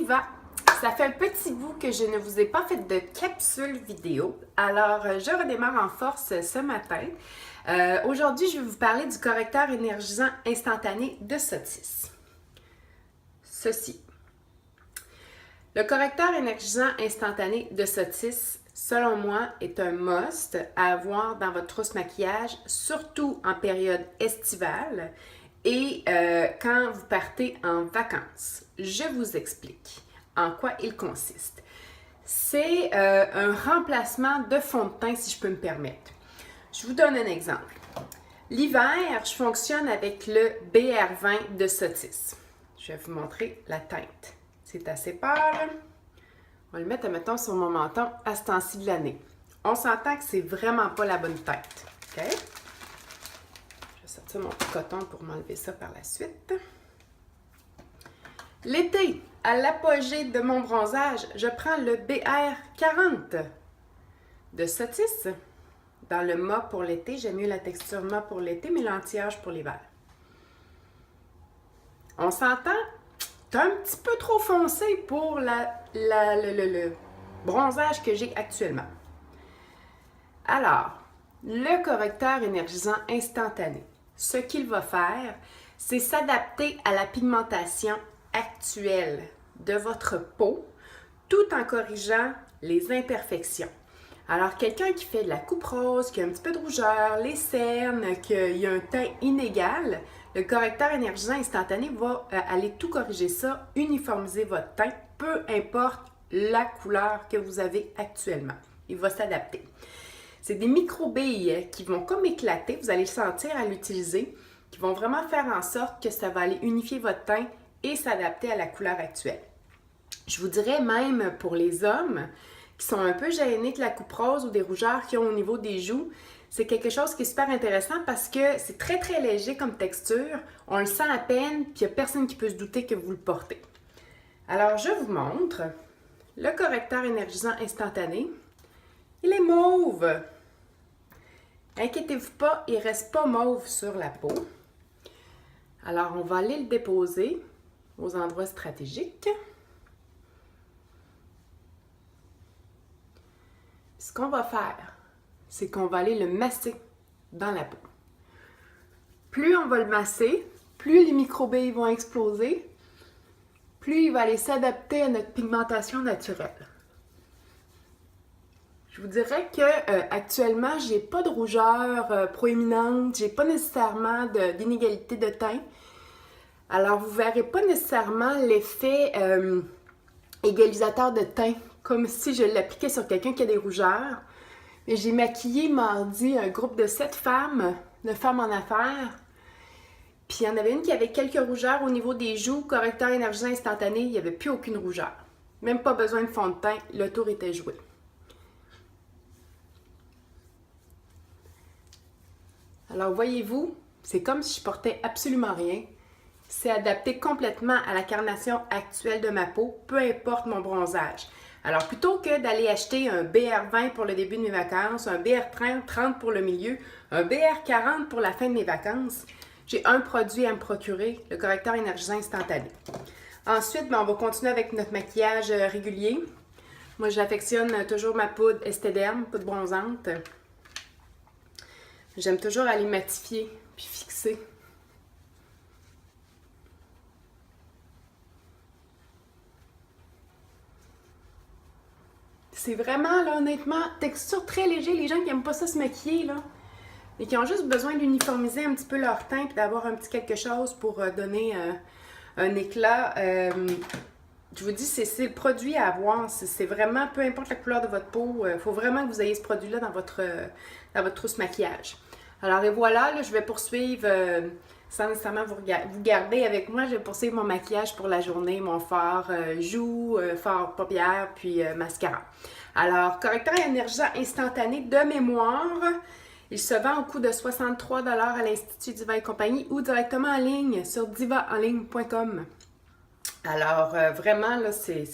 va! Ça fait un petit bout que je ne vous ai pas fait de capsule vidéo, alors je redémarre en force ce matin. Aujourd'hui, je vais vous parler du correcteur énergisant instantané de Sotis. Ceci. Le correcteur énergisant instantané de Sotis, selon moi, est un must à avoir dans votre trousse maquillage, surtout en période estivale et quand vous partez en vacances. Je vous explique en quoi il consiste. C'est un remplacement de fond de teint, si je peux me permettre. Je vous donne un exemple. L'hiver, je fonctionne avec le BR20 de Sotis. Je vais vous montrer la teinte. C'est assez pâle. On va le mettre, mettons, sur mon menton à ce temps-ci de l'année. On s'entend que c'est vraiment pas la bonne teinte. OK? Je vais sortir mon petit coton pour m'enlever ça par la suite. L'été, à l'apogée de mon bronzage, je prends le BR40 de Sotis. Dans le mat pour l'été, j'aime mieux la texture mat pour l'été, mais l'anti-âge pour l'hiver. On s'entend? C'est un petit peu trop foncé pour le bronzage que j'ai actuellement. Alors, le correcteur énergisant instantané, ce qu'il va faire, c'est s'adapter à la pigmentation actuelle de votre peau, tout en corrigeant les imperfections. Alors, quelqu'un qui fait de la coupe rose, qui a un petit peu de rougeur, les cernes, qui a un teint inégal, le correcteur énergisant instantané va aller tout corriger ça, uniformiser votre teint, peu importe la couleur que vous avez actuellement. Il va s'adapter. C'est des micro-billes qui vont comme éclater, vous allez le sentir à l'utiliser, qui vont vraiment faire en sorte que ça va aller unifier votre teint et s'adapter à la couleur actuelle. Je vous dirais même pour les hommes qui sont un peu gênés de la coupe rose ou des rougeurs qu'ils ont au niveau des joues, c'est quelque chose qui est super intéressant parce que c'est très très léger comme texture, on le sent à peine, puis il n'y a personne qui peut se douter que vous le portez. Alors je vous montre le correcteur énergisant instantané. Il est mauve. Inquiétez-vous pas, il ne reste pas mauve sur la peau. Alors on va aller le déposer aux endroits stratégiques. Ce qu'on va faire, c'est qu'on va aller le masser dans la peau. Plus on va le masser, plus les microbilles vont exploser, plus il va aller s'adapter à notre pigmentation naturelle. Je vous dirais que actuellement, j'ai pas de rougeur proéminente, j'ai pas nécessairement d'inégalité de teint. Alors, vous verrez pas nécessairement l'effet égalisateur de teint, comme si je l'appliquais sur quelqu'un qui a des rougeurs. Mais j'ai maquillé mardi un groupe de 7 femmes, de femmes en affaires. Puis il y en avait une qui avait quelques rougeurs au niveau des joues, correcteur énergisant instantané, il n'y avait plus aucune rougeur. Même pas besoin de fond de teint, le tour était joué. Alors voyez-vous, c'est comme si je portais absolument rien. C'est adapté complètement à la carnation actuelle de ma peau, peu importe mon bronzage. Alors, plutôt que d'aller acheter un BR20 pour le début de mes vacances, un BR30 pour le milieu, un BR40 pour la fin de mes vacances, j'ai un produit à me procurer, le correcteur énergisant instantané. Ensuite, on va continuer avec notre maquillage régulier. Moi, j'affectionne toujours ma poudre Esthederm, poudre bronzante. J'aime toujours aller matifier puis fixer. C'est vraiment, là, honnêtement, texture très léger. Les gens qui n'aiment pas ça se maquiller, là, et qui ont juste besoin d'uniformiser un petit peu leur teint et d'avoir un petit quelque chose pour donner un éclat. Je vous dis, c'est le produit à avoir. C'est vraiment, peu importe la couleur de votre peau, il faut vraiment que vous ayez ce produit-là dans votre trousse maquillage. Alors, et voilà, là, je vais poursuivre, sans nécessairement vous garder avec moi, je vais poursuivre mon maquillage pour la journée, mon fard joues, fard paupières, puis mascara. Alors, correcteur énergisant instantané de mémoire, il se vend au coût de 63 $ à l'Institut Diva et compagnie ou directement en ligne sur divaenligne.com. Alors, vraiment, là, c'est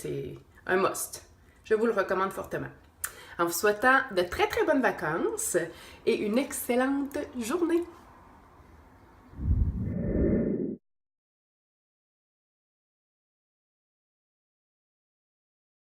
un must. Je vous le recommande fortement. En vous souhaitant de très très bonnes vacances et une excellente journée.